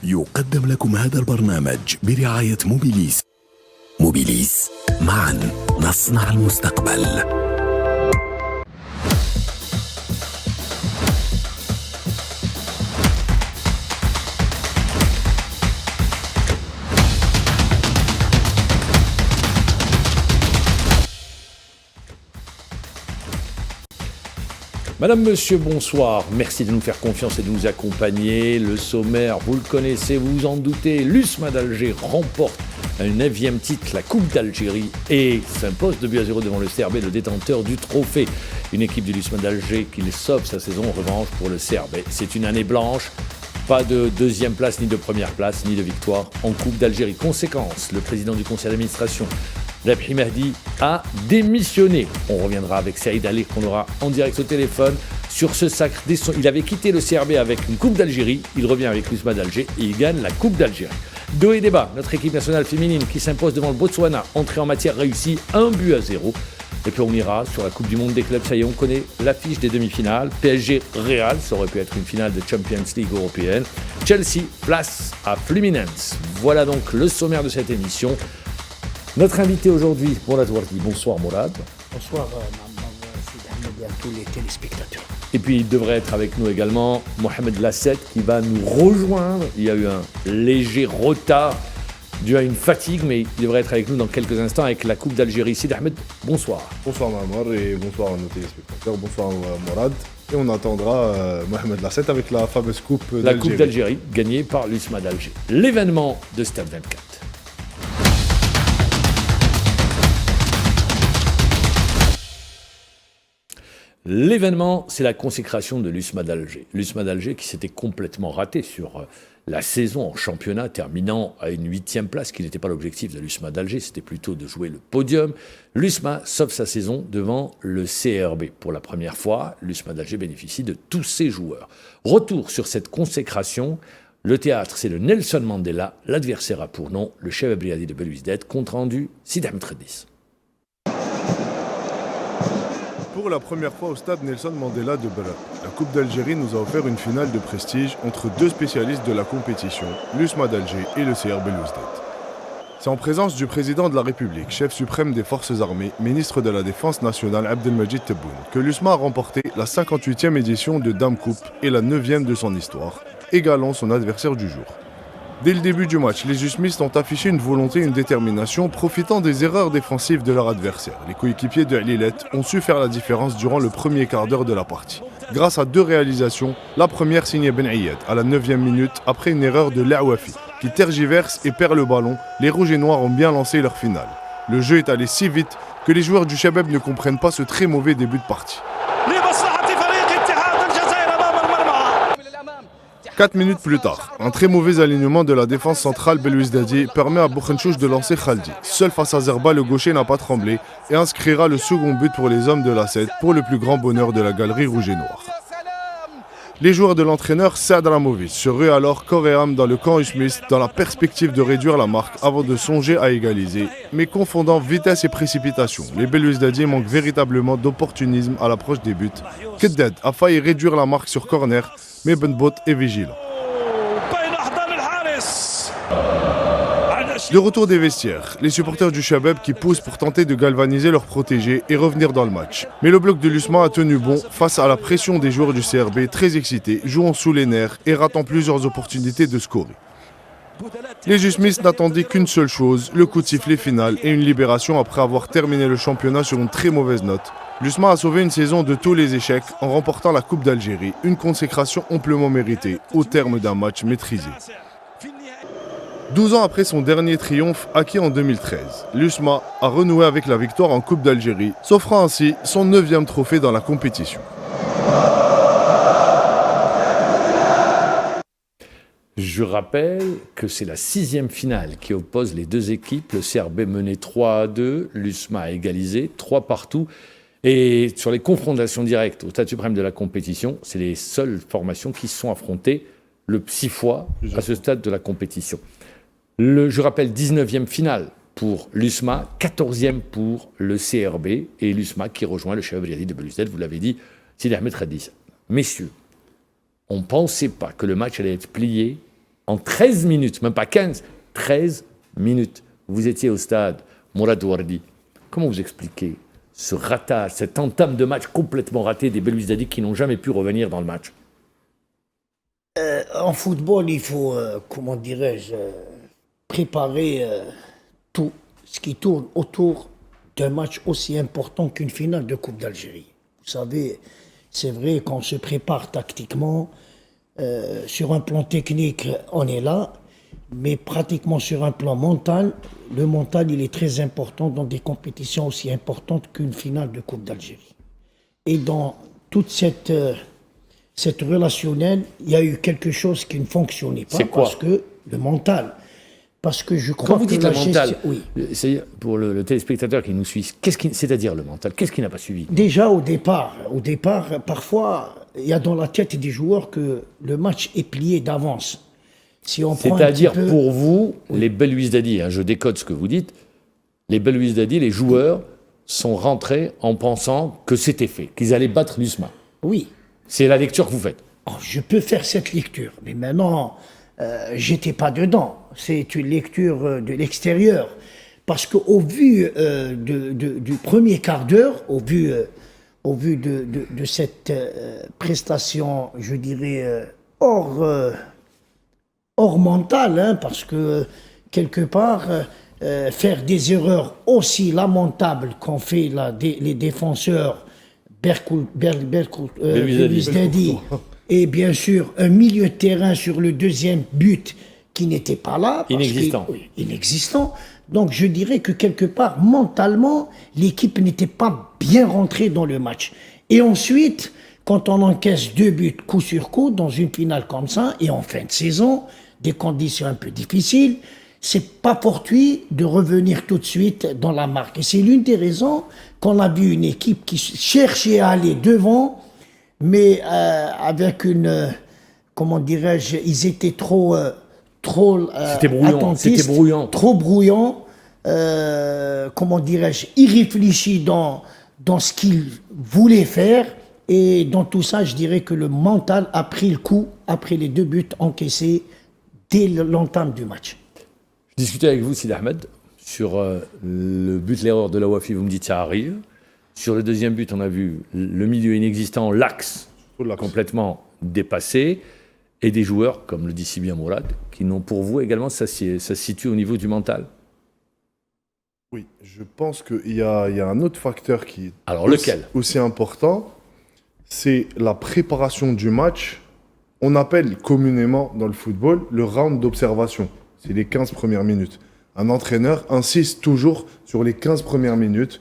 يقدم لكم هذا البرنامج برعاية موبيليس. موبيليس، معا نصنع المستقبل. Madame, Monsieur, bonsoir. Merci de nous faire confiance et de nous accompagner. Le sommaire, vous le connaissez, vous vous en doutez. L'USMA d'Alger remporte un 9e titre, la Coupe d'Algérie, et s'impose 2-0 devant le CRB, le détenteur du trophée. Une équipe de l'USMA d'Alger qui sauve sa saison en revanche pour le CRB. C'est une année blanche. Pas de deuxième place, ni de première place, ni de victoire en Coupe d'Algérie. Conséquence, le président du conseil d'administration, Rabhi Mahdi, a démissionné. On reviendra avec Saïd Ali, qu'on aura en direct au téléphone, sur ce sacre des sons. Il avait quitté le CRB avec une Coupe d'Algérie. Il revient avec l'USMA d'Alger et il gagne la Coupe d'Algérie. Dos et débat, notre équipe nationale féminine qui s'impose devant le Botswana, entrée en matière réussie, 1-0. Et puis on ira sur la Coupe du Monde des clubs. Ça y est, on connaît l'affiche des demi-finales. PSG Real, ça aurait pu être une finale de Champions League européenne. Chelsea, place à Fluminense. Voilà donc le sommaire de cette émission. Notre invité aujourd'hui, Mourad Wardi. Bonsoir Mourad. Bonsoir et à tous les téléspectateurs. Et puis il devrait être avec nous également Mohamed Lasset qui va nous rejoindre. Il y a eu un léger retard dû à une fatigue, mais il devrait être avec nous dans quelques instants avec la Coupe d'Algérie. Sid Ahmed, bonsoir. Bonsoir Mahmoud et bonsoir à nos téléspectateurs. Bonsoir Mourad. Et on attendra Mohamed Lasset avec la fameuse Coupe d'Algérie. La Coupe d'Algérie gagnée par l'USMA d'Alger. L'événement de Stade 24. L'événement, c'est la consécration de l'USMA d'Alger. L'USMA d'Alger qui s'était complètement raté sur la saison en championnat, terminant à une 8e place, qui n'était pas l'objectif de l'USMA d'Alger, c'était plutôt de jouer le podium. L'USMA sauve sa saison devant le CRB. Pour la première fois, l'USMA d'Alger bénéficie de tous ses joueurs. Retour sur cette consécration. Le théâtre, c'est le Nelson Mandela. L'adversaire a pour nom le Cheb Briadi de Belouizdad. Compte rendu, Sid Ahmed Redis. Pour la première fois au stade Nelson Mandela de Berat, la Coupe d'Algérie nous a offert une finale de prestige entre deux spécialistes de la compétition, l'USMA d'Alger et le CR Belouizdad. C'est en présence du président de la République, chef suprême des forces armées, ministre de la Défense nationale Abdelmajid Tebboune, que l'USMA a remporté la 58e édition de Dame Coupe et la 9e de son histoire, égalant son adversaire du jour. Dès le début du match, les USMistes ont affiché une volonté et une détermination, profitant des erreurs défensives de leur adversaire. Les coéquipiers de Alilet ont su faire la différence durant le premier quart d'heure de la partie. Grâce à deux réalisations, la première signée Ben Ayed à la 9e minute après une erreur de L'Awafi, qui tergiverse et perd le ballon. Les Rouges et Noirs ont bien lancé leur finale. Le jeu est allé si vite que les joueurs du Shabab ne comprennent pas ce très mauvais début de partie. 4 minutes plus tard, un très mauvais alignement de la défense centrale Belouizdadi permet à Bouchenchouch de lancer Khaldi. Seul face à Zerba, le gaucher n'a pas tremblé et inscrira le second but pour les hommes de la 7 pour le plus grand bonheur de la galerie rouge et noire. Les joueurs de l'entraîneur Saad Ramovic se ruent alors corps et âme dans le camp usmiste dans la perspective de réduire la marque avant de songer à égaliser. Mais confondant vitesse et précipitation, les Belouizdadi manquent véritablement d'opportunisme à l'approche des buts. Keddad a failli réduire la marque sur corner, mais Benbot est vigilant. De retour des vestiaires, les supporters du Shabab qui poussent pour tenter de galvaniser leurs protégés et revenir dans le match. Mais le bloc de l'USMA a tenu bon face à la pression des joueurs du CRB, très excités, jouant sous les nerfs et ratant plusieurs opportunités de scorer. Les USMistes n'attendaient qu'une seule chose, le coup de sifflet final et une libération après avoir terminé le championnat sur une très mauvaise note. L'USMA a sauvé une saison de tous les échecs en remportant la Coupe d'Algérie, une consécration amplement méritée au terme d'un match maîtrisé. 12 ans après son dernier triomphe acquis en 2013, l'USMA a renoué avec la victoire en Coupe d'Algérie, s'offrant ainsi son 9e trophée dans la compétition. Je rappelle que c'est la 6e finale qui oppose les deux équipes. Le CRB menait 3-2, l'USMA a égalisé 3 partout. Et sur les confrontations directes au stade suprême de la compétition, c'est les seules formations qui se sont affrontées le 6 fois à ce stade de la compétition. Je rappelle 19e finale pour l'USMA, 14e pour le CRB et l'USMA qui rejoint le Cheb Briadi de Belouizdad, vous l'avez dit, Sidi Ahmed Redis. Messieurs, on ne pensait pas que le match allait être plié en 13 minutes, même pas 15, 13 minutes. Vous étiez au stade, Mourad Ouardi. Comment vous expliquez ce ratage, cette entame de match complètement ratée des Belouizdadi qui n'ont jamais pu revenir dans le match? En football, il faut, comment dirais-je, préparer tout ce qui tourne autour d'un match aussi important qu'une finale de Coupe d'Algérie. Vous savez, c'est vrai qu'on se prépare tactiquement, sur un plan technique, on est là, mais pratiquement sur un plan mental, le mental, il est très important dans des compétitions aussi importantes qu'une finale de Coupe d'Algérie. Et dans toute cette relationnelle, il y a eu quelque chose qui ne fonctionnait pas. C'est quoi? Parce que le mental. Parce que je crois Quand vous que dites la le mental, gestion- oui. c'est pour le téléspectateur qui nous suit, c'est-à-dire le mental, qu'est-ce qui n'a pas suivi? Déjà au départ, parfois, il y a dans la tête des joueurs que le match est plié d'avance. Si on prend un C'est-à-dire petit peu- pour vous, les Belouizdadi, je décode ce que vous dites, les Belouizdadi, les joueurs sont rentrés en pensant que c'était fait, qu'ils allaient battre l'USMA. Oui. C'est la lecture que vous faites. Oh, je peux faire cette lecture, mais maintenant, j'étais pas dedans. C'est une lecture de l'extérieur. Parce qu'au vu du premier quart d'heure, au vu de cette prestation, je dirais, hors mental, hein, parce que quelque part, faire des erreurs aussi lamentables qu'ont fait les défenseurs Belouizdadi et bien sûr un milieu de terrain sur le deuxième but qui n'était pas là. Inexistant. Donc je dirais que quelque part, mentalement, l'équipe n'était pas bien rentrée dans le match. Et ensuite, quand on encaisse 2 buts coup sur coup dans une finale comme ça, et en fin de saison, des conditions un peu difficiles, c'est pas fortuit de revenir tout de suite dans la marque. Et c'est l'une des raisons qu'on a vu une équipe qui cherchait à aller devant, mais avec une, comment dirais-je, ils étaient trop C'était brouillon, attentistes, c'était brouillant. trop brouillants, comment dirais-je, irréfléchis dans ce qu'ils voulaient faire. Et dans tout ça, je dirais que le mental a pris le coup après les 2 buts encaissés dès l'entame du match. Je discutais avec vous, Sidi Ahmed, sur le but, l'erreur de la Wafi, vous me dites ça arrive. Sur le deuxième but, on a vu le milieu inexistant, l'axe complètement dépassé, et des joueurs, comme le dit si bien Mourad, qui n'ont pour vous également, ça se situe au niveau du mental. Oui, je pense qu'il y a un autre facteur qui est Alors lequel? aussi important, c'est la préparation du match. On appelle communément dans le football le round d'observation. C'est les 15 premières minutes. Un entraîneur insiste toujours sur les 15 premières minutes,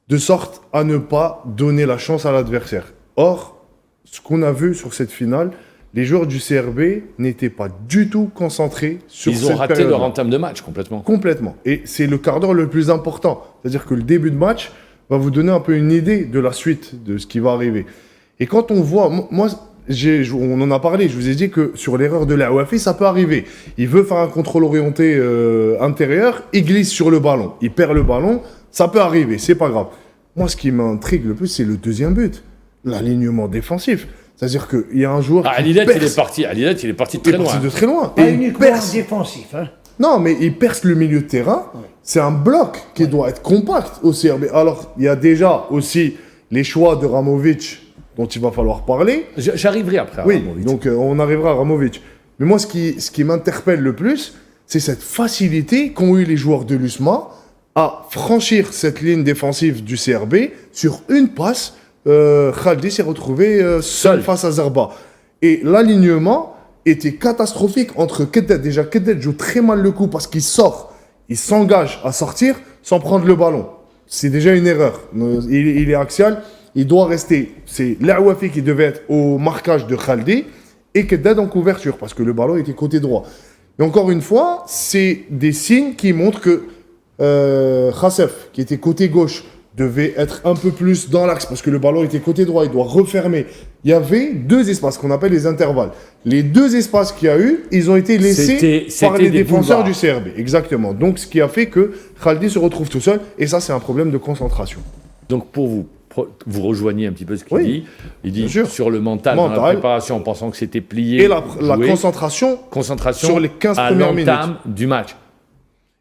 de sorte à ne pas donner la chance à l'adversaire. Or, ce qu'on a vu sur cette finale, les joueurs du CRB n'étaient pas du tout concentrés sur cette période. Ils ont raté leur entame de match complètement. Complètement. Et c'est le quart d'heure le plus important. C'est-à-dire que le début de match va vous donner un peu une idée de la suite, de ce qui va arriver. Et quand on voit... Moi, on en a parlé, je vous ai dit que sur l'erreur de l'Aouafi, ça peut arriver. Il veut faire un contrôle orienté intérieur, il glisse sur le ballon, il perd le ballon, ça peut arriver, c'est pas grave. Moi, ce qui m'intrigue le plus, c'est le deuxième but, l'alignement défensif. C'est-à-dire qu'il y a un joueur qui Alinet, perce. il est parti de très loin. De très loin. Pas Et il uniquement perce. défensif. Hein. Non, mais il perce le milieu de terrain. Ouais. C'est un bloc qui doit être compact au CRB. Alors, il y a déjà aussi les choix de Ramovic dont il va falloir parler. J'arriverai après. Oui, Ramovic. donc on arrivera à Ramovic. Mais moi, ce qui m'interpelle le plus, c'est cette facilité qu'ont eu les joueurs de l'USMA à franchir cette ligne défensive du CRB sur une passe. Khaldi s'est retrouvé seul face à Zarba. Et l'alignement était catastrophique entre Kedet. Déjà, Kedet joue très mal le coup parce qu'il sort, il s'engage à sortir sans prendre le ballon. C'est déjà une erreur. Il est axial, il doit rester. C'est l'Aouafi qui devait être au marquage de Khaldi et Kedet en couverture parce que le ballon était côté droit. Et encore une fois, c'est des signes qui montrent que Khassef, qui était côté gauche, devait être un peu plus dans l'axe parce que le ballon était côté droit, il doit refermer. Il y avait 2 espaces qu'on appelle les intervalles. Les 2 espaces qu'il y a eu, ils ont été laissés par les défenseurs du CRB. Exactement. Donc ce qui a fait que Khaldi se retrouve tout seul et ça c'est un problème de concentration. Donc pour vous, vous rejoignez un petit peu ce qu'il dit. Il dit sur le mental, dans la préparation, en pensant que c'était plié. Et la concentration sur les 15 premières minutes. À l'entame du match.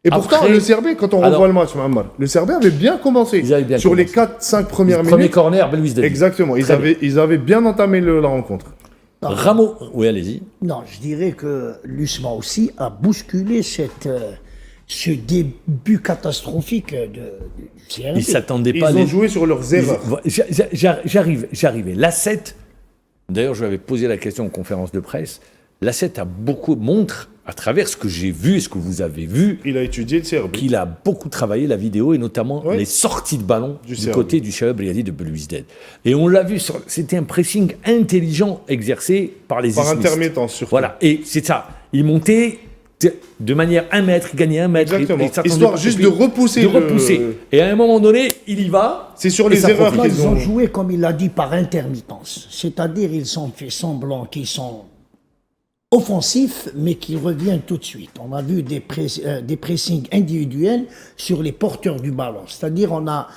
Et pourtant, le Serbie, quand on revoit le match, le Serbie avait bien commencé. Sur les 4-5 premières minutes. Premier corner, Belouizdad. Exactement. Ils avaient bien entamé la rencontre. Ramo, oui, allez-y. Non, je dirais que l'USMA aussi a bousculé ce début catastrophique du CRB. Ils s'attendaient pas. Ils ont joué sur leurs erreurs. J'arrivais. L'A7, d'ailleurs, je lui avais posé la question en conférence de presse. L'A7 montre, à travers ce que j'ai vu et ce que vous avez vu, il a étudié le CRB. Qu'il a beaucoup travaillé la vidéo et notamment les sorties de ballon du côté du Chahab Riadi de Belouizdad. Et on l'a vu, c'était un pressing intelligent exercé par les Par islamistes. intermittence surtout. Voilà, et c'est ça. Il montait de manière 1 mètre, il gagnait 1 mètre. Exactement. Histoire juste de repousser. Et à un moment donné, il y va. C'est sur les erreurs qu'ils ont joué, comme il l'a dit, par intermittence. C'est-à-dire, ils ont fait semblant qu'ils sont offensifs, mais qu'ils reviennent tout de suite. On a vu des pressings individuels sur les porteurs du ballon. C'est-à-dire, on a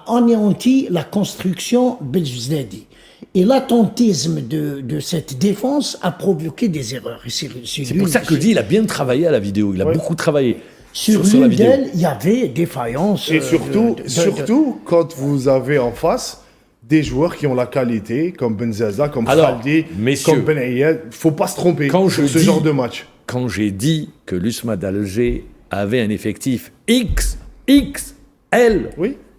anéanti la construction Belouizdadi. Et l'attentisme de cette défense a provoqué des erreurs. C'est pour ça que je dis, il a bien travaillé à la vidéo. Il a beaucoup travaillé. Sur l'une d'elles, il y avait défaillance. Et surtout, quand vous avez en face des joueurs qui ont la qualité, comme Benzaza, comme Khaldi, comme Ben Ayed, il ne faut pas se tromper sur ce genre de match. Quand j'ai dit que l'USMA d'Alger avait un effectif XXL,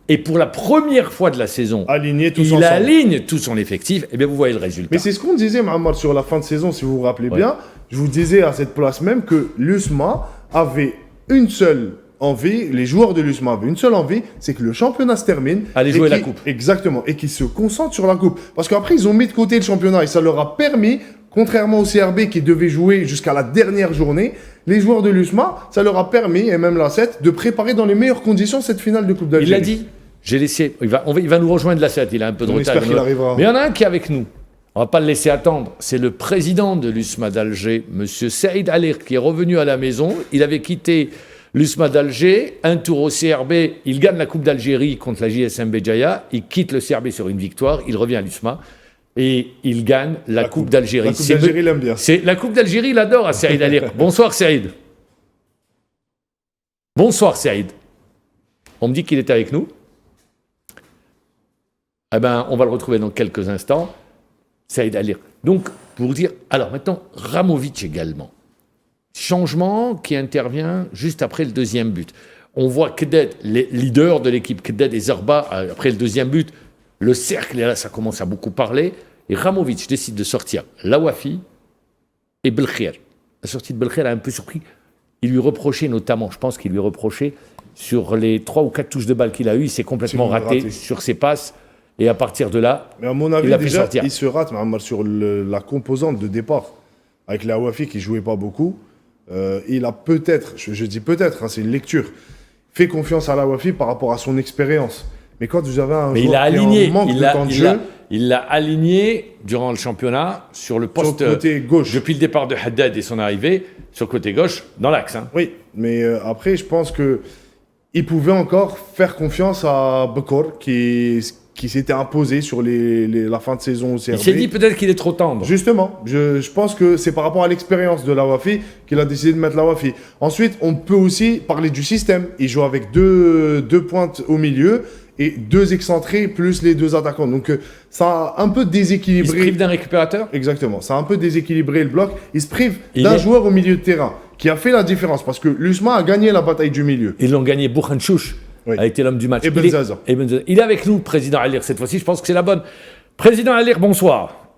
et pour la première fois de la saison, il aligne tout son effectif, et bien vous voyez le résultat. Mais c'est ce qu'on disait, Mohamed, sur la fin de saison, si vous vous rappelez bien. Je vous disais à cette place même que l'USMA avait une seule envie, les joueurs de l'USMA avaient une seule envie, c'est que le championnat se termine. Aller jouer la coupe. Exactement, et qu'ils se concentrent sur la coupe. Parce qu'après, ils ont mis de côté le championnat et ça leur a permis, contrairement au CRB qui devait jouer jusqu'à la dernière journée, les joueurs de l'USMA, ça leur a permis, et même la 7, de préparer dans les meilleures conditions cette finale de Coupe d'Algérie. Il l'a dit. J'ai laissé. Il va nous rejoindre la 7. Il a un peu de retard. J'espère qu'il arrivera. Mais il y en a un qui est avec nous. On va pas le laisser attendre. C'est le président de l'USMA d'Alger, Monsieur Saïd Alir, qui est revenu à la maison. Il avait quitté l'USMA d'Alger, un tour au CRB. Il gagne la Coupe d'Algérie contre la JSM Béjaïa. Il quitte le CRB sur une victoire. Il revient à l'USMA et il gagne la Coupe d'Algérie. La Coupe d'Algérie, il aime bien. La Coupe d'Algérie, il adore à Saïd Alir. Bonsoir Saïd. Bonsoir Saïd. On me dit qu'il est avec nous. Eh ben, on va le retrouver dans quelques instants. Saïd Alir. Donc, pour vous dire, alors maintenant, Ramovic également. Changement qui intervient juste après le deuxième but. On voit Keded, les leaders de l'équipe, Keded et Zarba, après le deuxième but, le cercle, et là, ça commence à beaucoup parler. Et Ramovic décide de sortir Lawafi et Belkhir. La sortie de Belkhir a un peu surpris. Il lui reprochait notamment, je pense qu'il lui reprochait, sur les 3 ou 4 touches de balle qu'il a eues, il s'est complètement raté sur ses passes. Et à partir de là, mais à mon avis, déjà, il se rate sur la composante de départ. Avec Lawafi qui ne jouait pas beaucoup, il a peut-être, je dis peut-être, c'est une lecture, fait confiance à Lawafi par rapport à son expérience. Mais quand vous avez un joueur qui est en manque de temps de jeu... Il l'a aligné durant le championnat sur le poste... Sur le côté gauche. Depuis le départ de Haddad et son arrivée, sur le côté gauche, dans l'axe. Hein. Oui, mais après, je pense qu'il pouvait encore faire confiance à Bekor, qui s'était imposé sur la fin de saison au CRB. Il s'est dit peut-être qu'il est trop tendre. Justement, je pense que c'est par rapport à l'expérience de Lawafi qu'il a décidé de mettre Lawafi. Ensuite, on peut aussi parler du système. Il joue avec deux pointes au milieu et 2 excentrés plus les 2 attaquants. Donc ça a un peu déséquilibré. Il se prive d'un récupérateur ? Exactement, ça a un peu déséquilibré le bloc. Il se prive d'un joueur au milieu de terrain qui a fait la différence parce que l'USMA a gagné la bataille du milieu. Ils l'ont gagné, Bourhanchouch. Oui. A été l'homme du match. Et Benzaza. Il est avec nous, Président Alir, cette fois-ci. Je pense que c'est la bonne. Président Alir, bonsoir.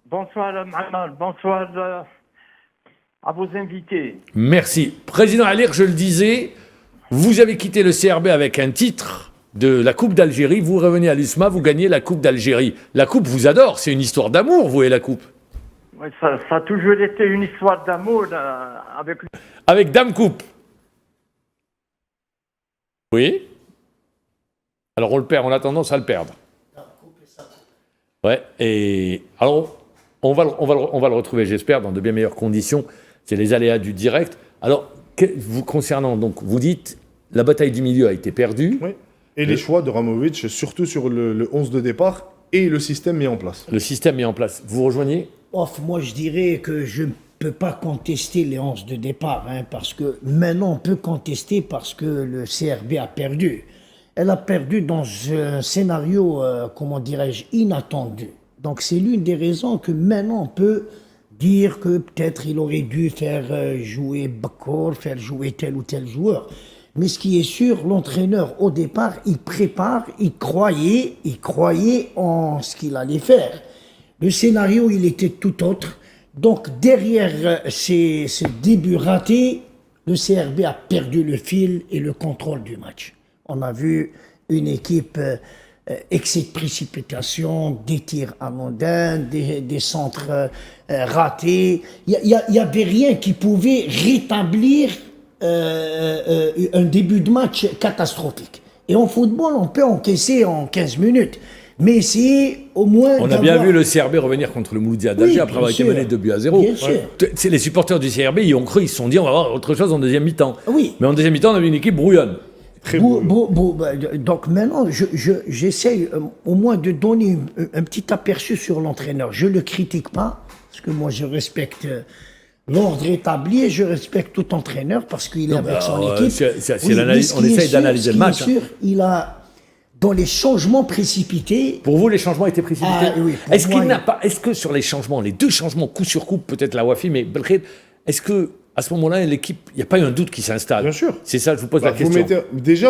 Bonsoir, Mohamed. Bonsoir à vos invités. Merci. Président Alir, je le disais, vous avez quitté le CRB avec un titre de la Coupe d'Algérie. Vous revenez à l'USMA, vous gagnez la Coupe d'Algérie. La Coupe vous adore. C'est une histoire d'amour, vous et la Coupe. Oui, ça a toujours été une histoire d'amour avec Dame Coupe. Oui. Alors on le perd, on a tendance à le perdre. Ouais, et alors on va le retrouver, j'espère, dans de bien meilleures conditions. C'est les aléas du direct. Alors, vous concernant, donc, vous dites, la bataille du milieu a été perdue. Oui. Et les choix de Ramovic, surtout sur le 11 de départ et le système mis en place. Le système mis en place. Vous rejoignez ? Moi, je dirais que je ne peux pas contester les 11 de départ, parce que maintenant, on peut contester parce que le CRB a perdu. Elle a perdu dans un scénario, inattendu. Donc, c'est l'une des raisons que maintenant, on peut dire que peut-être il aurait dû faire jouer Bakour, faire jouer tel ou tel joueur. Mais ce qui est sûr, l'entraîneur, au départ, il prépare, il croyait en ce qu'il allait faire. Le scénario, il était tout autre. Donc, derrière ce début raté, le CRB a perdu le fil et le contrôle du match. On a vu une équipe excès de précipitation, des tirs anodins, des centres ratés. Il y avait rien qui pouvait rétablir un début de match catastrophique. Et en football, on peut encaisser en 15 minutes. Mais essayer au moins. On a bien vu le CRB revenir contre le Mouloudia d'Alger après avoir été mené 2-0. Bien sûr. C'est les supporters du CRB, ils ont cru, ils se sont dit on va avoir autre chose en deuxième mi-temps. Oui. Mais en deuxième mi-temps, on a vu une équipe brouillonne. Donc maintenant, j'essaye au moins de donner un petit aperçu sur l'entraîneur. Je ne le critique pas, parce que moi je respecte l'ordre établi et je respecte tout entraîneur parce qu'il est avec son équipe. On essaye d'analyser le match. Bien sûr, il a, dans les changements précipités... Pour vous, les changements étaient précipités? Oui, Est-ce que sur les changements, les deux changements coup sur coup, peut-être la Wafi, mais Belkhead, est-ce que à ce moment-là, l'équipe, il n'y a pas eu un doute qui s'installe? Bien sûr. C'est ça, je vous pose la question.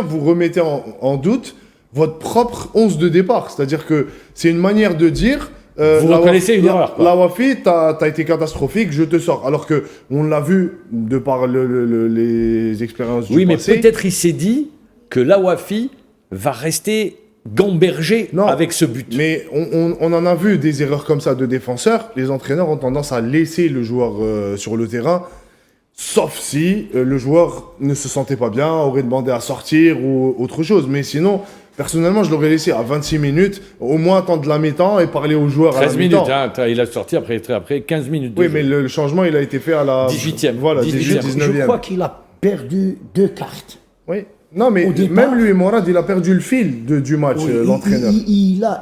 Vous remettez en doute votre propre 11 de départ. C'est-à-dire que c'est une manière de dire... vous reconnaissez une erreur. La Wafi, t'as été catastrophique, je te sors. Alors qu'on l'a vu de par les expériences du passé. Oui, mais peut-être il s'est dit que la Wafi va rester gamberger avec ce but. Mais on en a vu des erreurs comme ça de défenseurs. Les entraîneurs ont tendance à laisser le joueur sur le terrain. Sauf si le joueur ne se sentait pas bien, aurait demandé à sortir ou autre chose. Mais sinon, personnellement, je l'aurais laissé à 26 minutes, au moins attendre la mi-temps et parler aux joueurs à la mi-temps. 13 minutes, il a sorti après 15 minutes. Oui, mais le changement, il a été fait à la... 18e. Voilà, 19e. Je crois qu'il a perdu 2 cartes. Oui. Non, mais même lui, Morad, il a perdu le fil du match, l'entraîneur. Il a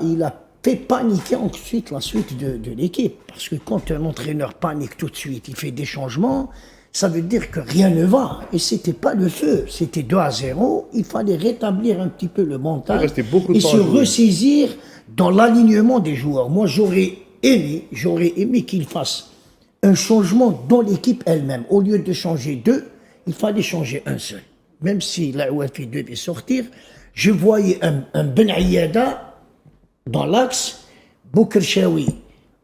fait paniquer ensuite la suite de l'équipe. Parce que quand un entraîneur panique tout de suite, il fait des changements... Ça veut dire que rien ne va. Et c'était pas le feu. C'était 2-0. Il fallait rétablir un petit peu le mental et se ressaisir dans l'alignement des joueurs. Moi, j'aurais aimé qu'il fasse un changement dans l'équipe elle-même. Au lieu de changer 2, il fallait changer un seul. Même si la OFI devait sortir, je voyais un Ben Aïada dans l'axe, Boukerchaoui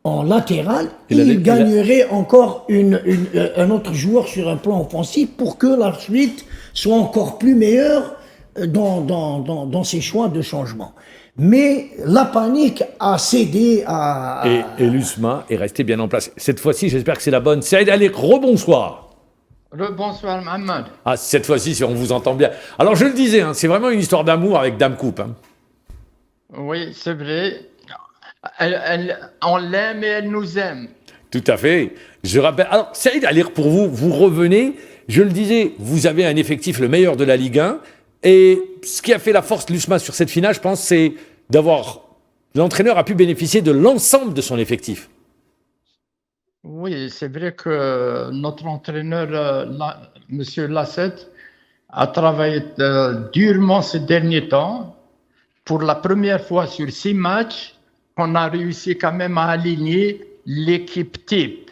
en latéral, il gagnerait encore un autre joueur sur un plan offensif pour que la suite soit encore plus meilleure dans ses choix de changement. Mais la panique a cédé à... Et l'USMA est resté bien en place. Cette fois-ci, j'espère que c'est la bonne. Saïd Ali, rebonsoir. Rebonsoir, Mohamed. Ah, cette fois-ci, on vous entend bien. Alors, je le disais, c'est vraiment une histoire d'amour avec Dame Coupe. Oui, c'est vrai. On l'aime et elle nous aime. Tout à fait. Je rappelle. Alors, Saïd Ali, pour vous, vous revenez. Je le disais, vous avez un effectif le meilleur de la Ligue 1. Et ce qui a fait la force de l'USMA sur cette finale, je pense, c'est d'avoir... L'entraîneur a pu bénéficier de l'ensemble de son effectif. Oui, c'est vrai que notre entraîneur, M. Lassette, a travaillé durement ces derniers temps. Pour la première fois sur 6 matchs, on a réussi quand même à aligner l'équipe type.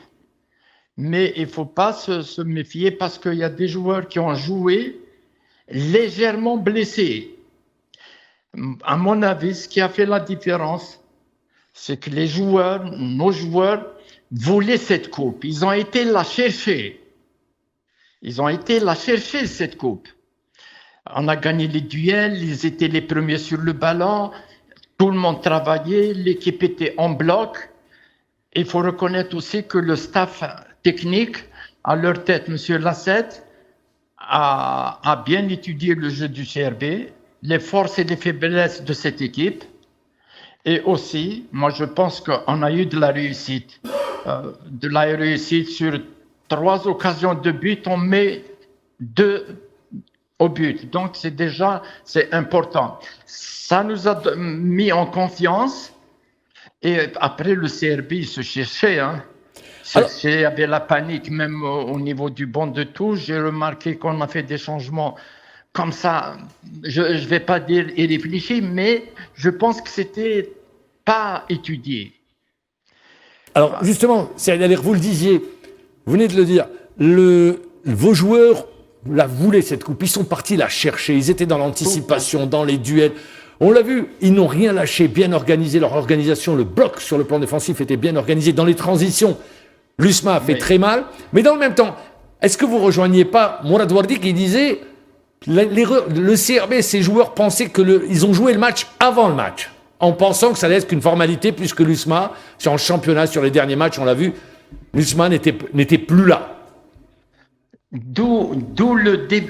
Mais il ne faut pas se méfier parce qu'il y a des joueurs qui ont joué légèrement blessés. À mon avis, ce qui a fait la différence, c'est que nos joueurs, voulaient cette coupe. Ils ont été la chercher. Cette coupe. On a gagné les duels, ils étaient les premiers sur le ballon. Tout le monde travaillait, l'équipe était en bloc. Il faut reconnaître aussi que le staff technique, à leur tête, M. Lassette, a bien étudié le jeu du CRB, les forces et les faiblesses de cette équipe. Et aussi, moi je pense qu'on a eu de la réussite. Sur 3 occasions de but, on met 2 au but. Donc, c'est important. Ça nous a mis en confiance. Et après, le CRB, il se cherchait. Il y avait la panique même au niveau du banc de touche. J'ai remarqué qu'on a fait des changements comme ça. Je ne vais pas dire irréfléchi, mais je pense que c'était pas étudié. Alors justement, c'est-à-dire, vous le disiez, vous venez de le dire, vos joueurs la voulaient cette coupe, ils sont partis la chercher, ils étaient dans l'anticipation, dans les duels. On l'a vu, ils n'ont rien lâché, bien organisé, leur organisation, le bloc sur le plan défensif était bien organisé. Dans les transitions, l'USMA a fait très mal, mais dans le même temps, est-ce que vous ne rejoignez pas Mourad Wardi qui disait le CRB, ses joueurs pensaient qu'ils ont joué le match avant le match, en pensant que ça allait être qu'une formalité, puisque l'USMA, sur un championnat, sur les derniers matchs, on l'a vu, l'USMA n'était plus là. D'où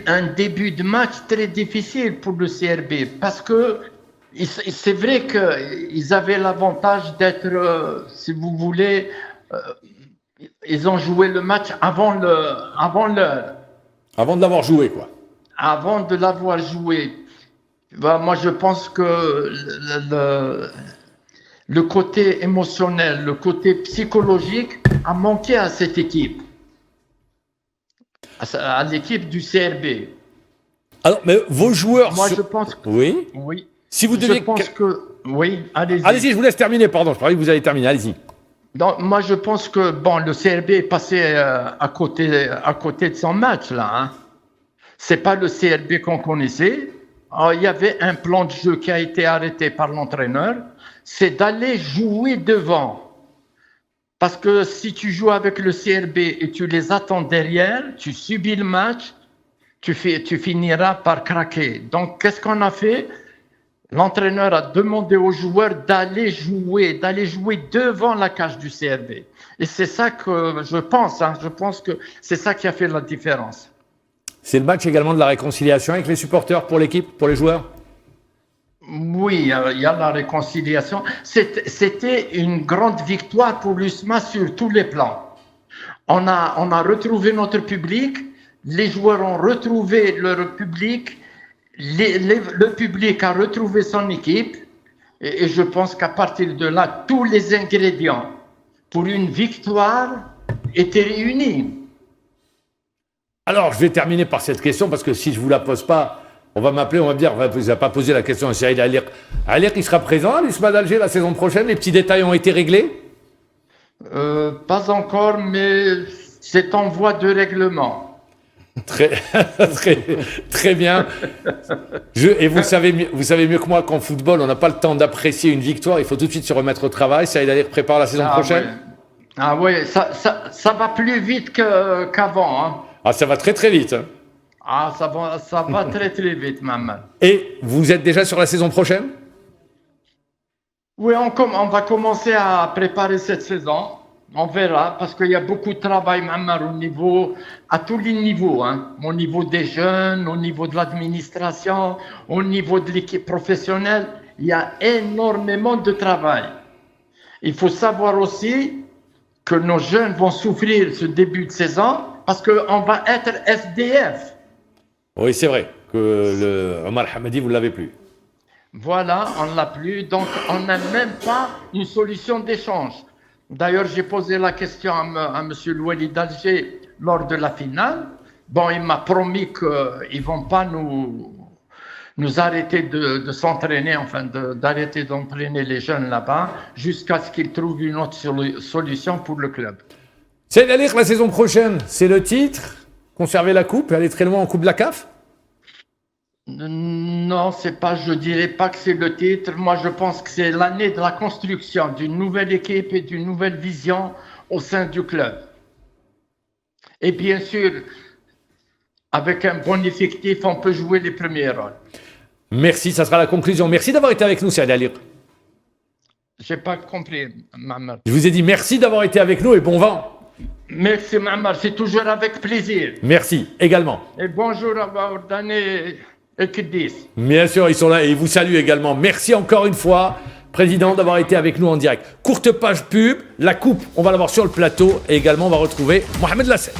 un début de match très difficile pour le CRB, parce que c'est vrai qu'ils avaient l'avantage d'être, si vous voulez, ils ont joué le match avant l'heure. Avant de l'avoir joué, quoi. Avant de l'avoir joué. Moi, je pense que le côté émotionnel, le côté psychologique a manqué à cette équipe, à l'équipe du CRB. Alors, mais vos joueurs... Moi, je pense que... Oui. Si vous deviez... Je pense que... Oui, allez-y. Allez-y, je vous laisse terminer, pardon. Je croyais que vous allez terminer, allez-y. Donc, moi, je pense que le CRB est passé à côté de son match, là. C'est pas le CRB qu'on connaissait. Alors, il y avait un plan de jeu qui a été arrêté par l'entraîneur. C'est d'aller jouer devant. Parce que si tu joues avec le CRB et tu les attends derrière, tu subis le match, tu finiras par craquer. Donc, qu'est-ce qu'on a fait? L'entraîneur a demandé aux joueurs d'aller jouer devant la cage du CRB. Et c'est ça que je pense que c'est ça qui a fait la différence. C'est le match également de la réconciliation avec les supporters pour l'équipe, pour les joueurs? Oui, il y a la réconciliation. C'était une grande victoire pour l'USMA sur tous les plans. On a retrouvé notre public, les joueurs ont retrouvé leur public, le public a retrouvé son équipe, et je pense qu'à partir de là, tous les ingrédients pour une victoire étaient réunis. Alors, je vais terminer par cette question, parce que si je ne vous la pose pas, on va m'appeler, on va me dire, vous n'avez pas posé la question à Saïd Aliq. Aliq, il sera présent à l'USMA d'Alger la saison prochaine? Les petits détails ont été réglés? Pas encore, mais c'est en voie de règlement. Très bien. Et vous savez mieux que moi qu'en football, on n'a pas le temps d'apprécier une victoire, il faut tout de suite se remettre au travail. Saïd Aliq prépare la saison prochaine? Ouais. Ah oui, ça va plus vite qu'avant. Ah, ça va très très vite. Ah, ça va très très vite, maman. Et vous êtes déjà sur la saison prochaine? Oui, on va commencer à préparer cette saison. On verra, parce qu'il y a beaucoup de travail, maman, à tous les niveaux. Au niveau des jeunes, au niveau de l'administration, au niveau de l'équipe professionnelle. Il y a énormément de travail. Il faut savoir aussi que nos jeunes vont souffrir ce début de saison, parce qu'on va être SDF. Oui, c'est vrai que le Omar Hamadi, vous ne l'avez plus. Voilà, on ne l'a plus. Donc, on n'a même pas une solution d'échange. D'ailleurs, j'ai posé la question à M. Louali d'Alger lors de la finale. Bon, il m'a promis qu'ils ne vont pas nous arrêter de s'entraîner, enfin d'arrêter d'entraîner les jeunes là-bas, jusqu'à ce qu'ils trouvent une autre solution pour le club. Saïd Aliq, la saison prochaine, c'est le titre, conserver la coupe et aller très loin en Coupe de la CAF? Non, je dirais pas que c'est le titre. Moi, je pense que c'est l'année de la construction d'une nouvelle équipe et d'une nouvelle vision au sein du club. Et bien sûr, avec un bon effectif, on peut jouer les premiers rôles. Merci, ça sera la conclusion. Merci d'avoir été avec nous, Saïd Aliq. J'ai pas compris, Mamar. Je vous ai dit merci d'avoir été avec nous et bon vent. Merci, Mamar, c'est toujours avec plaisir. Merci, également. Et bonjour à Baourdane et Kidis. Bien sûr, ils sont là et ils vous saluent également. Merci encore une fois, Président, d'avoir été avec nous en direct. Courte page pub, la coupe, on va l'avoir sur le plateau et également on va retrouver Mohamed Lasset.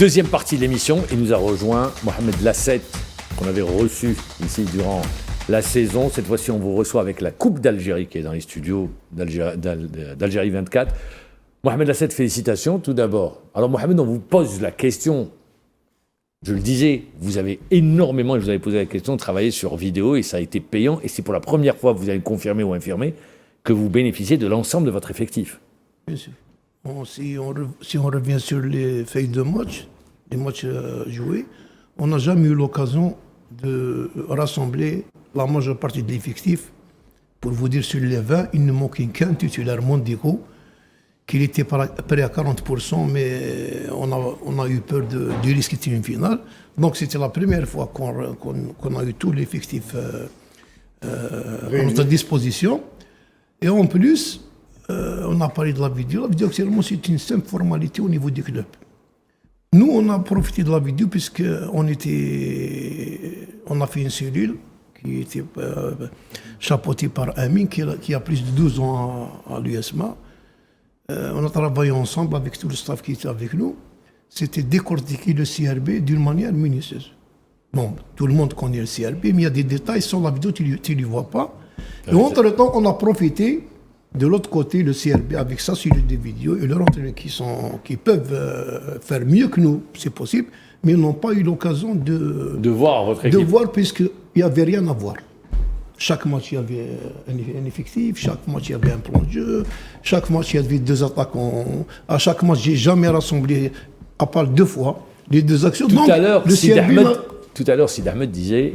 Deuxième partie de l'émission, il nous a rejoint Mohamed Lasset, qu'on avait reçu ici durant la saison. Cette fois-ci, on vous reçoit avec la Coupe d'Algérie qui est dans les studios d'Algérie 24. Mohamed Lasset, félicitations tout d'abord. Alors Mohamed, on vous pose la question. Je le disais, vous avez énormément, je vous avais posé la question, travaillé sur vidéo et ça a été payant. Et c'est pour la première fois, vous avez confirmé ou infirmé, que vous bénéficiez de l'ensemble de votre effectif. Bien sûr. Bon, si on revient sur les feuilles de match, les matchs joués, on n'a jamais eu l'occasion de rassembler la majeure partie de l'effectif. Pour vous dire, sur les 20, il ne manquait qu'un titulaire Mondico, qu'il était prêt à 40%, mais on a eu peur du risque de une finale. Donc c'était la première fois qu'on a eu tout l'effectif à notre disposition. Et en plus, on a parlé de la vidéo. La vidéo, actuellement, c'est une simple formalité au niveau du club. Nous, on a profité de la vidéo puisqu'on a fait une cellule qui était chapeautée par Amin, qui a plus de 12 ans à l'USMA. On a travaillé ensemble avec tout le staff qui était avec nous. C'était décortiquer le CRB d'une manière minutieuse. Bon, tout le monde connaît le CRB, mais il y a des détails sur la vidéo, tu ne les vois pas. Et entre-temps, on a profité de l'autre côté, le CRB, avec ça, sur des vidéos, et leurs entraîneurs qui peuvent faire mieux que nous, c'est possible, mais ils n'ont pas eu l'occasion de voir votre équipe. De voir, puisqu'il n'y avait rien à voir. Chaque match, il y avait un effectif, chaque match, il y avait un plan de jeu, chaque match, il y avait 2 attaquants. À chaque match, je n'ai jamais rassemblé, à part 2 fois, les 2 actions. Tout à l'heure, Sid Ahmed disait,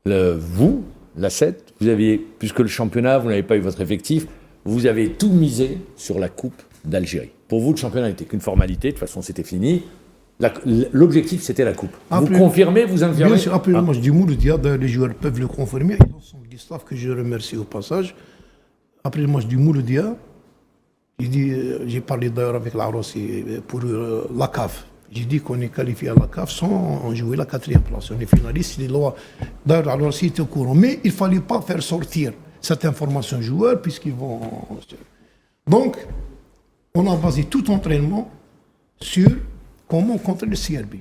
vous, Lasset, vous aviez, puisque le championnat, vous n'avez pas eu votre effectif, vous avez tout misé sur la Coupe d'Algérie. Pour vous, le championnat n'était qu'une formalité, de toute façon, c'était fini. L'objectif, c'était la Coupe. Vous confirmez, vous infirmez? Bien sûr, après le match du Mouloudia, les joueurs peuvent le confirmer, et l'ensemble du staff que je remercie au passage. Après le match du Mouloudia, j'ai parlé d'ailleurs avec l'Arossi pour la CAF. J'ai dit qu'on est qualifié à la CAF sans jouer la 4e place. On est finaliste, les lois. D'ailleurs, l'Arossi était au courant. Mais il ne fallait pas faire sortir cette information aux joueurs, puisqu'ils vont... Donc, on a basé tout entraînement sur comment contrer le CRB.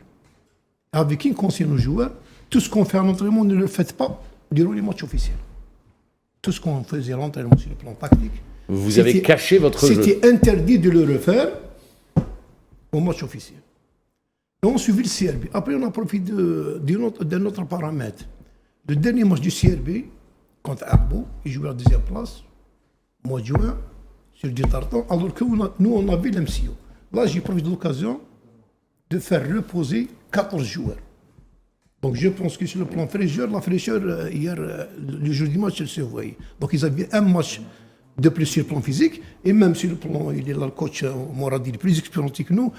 Avec une consigne aux joueurs, tout ce qu'on fait à l'entraînement, ne le faites pas durant les matchs officiels. Tout ce qu'on faisait à l'entraînement sur le plan tactique, vous avez caché votre jeu. C'était interdit de le refaire au match officiel. Et on suivit le CRB. Après, on a profité d'un autre paramètre. Le dernier match du CRB, contre Arbou, il jouait à la 2e place, mois de juin, sur du tartan, alors que nous, on avait l'MCO. Là, j'ai profité de l'occasion de faire reposer 14 joueurs. Donc je pense que sur le plan fraîcheur, la fraîcheur, hier, le jour du match, elle se voyait. Donc ils avaient un match de plus sur le plan physique, et même sur le plan, il est là, le coach Moradi, il est plus expérimenté que nous,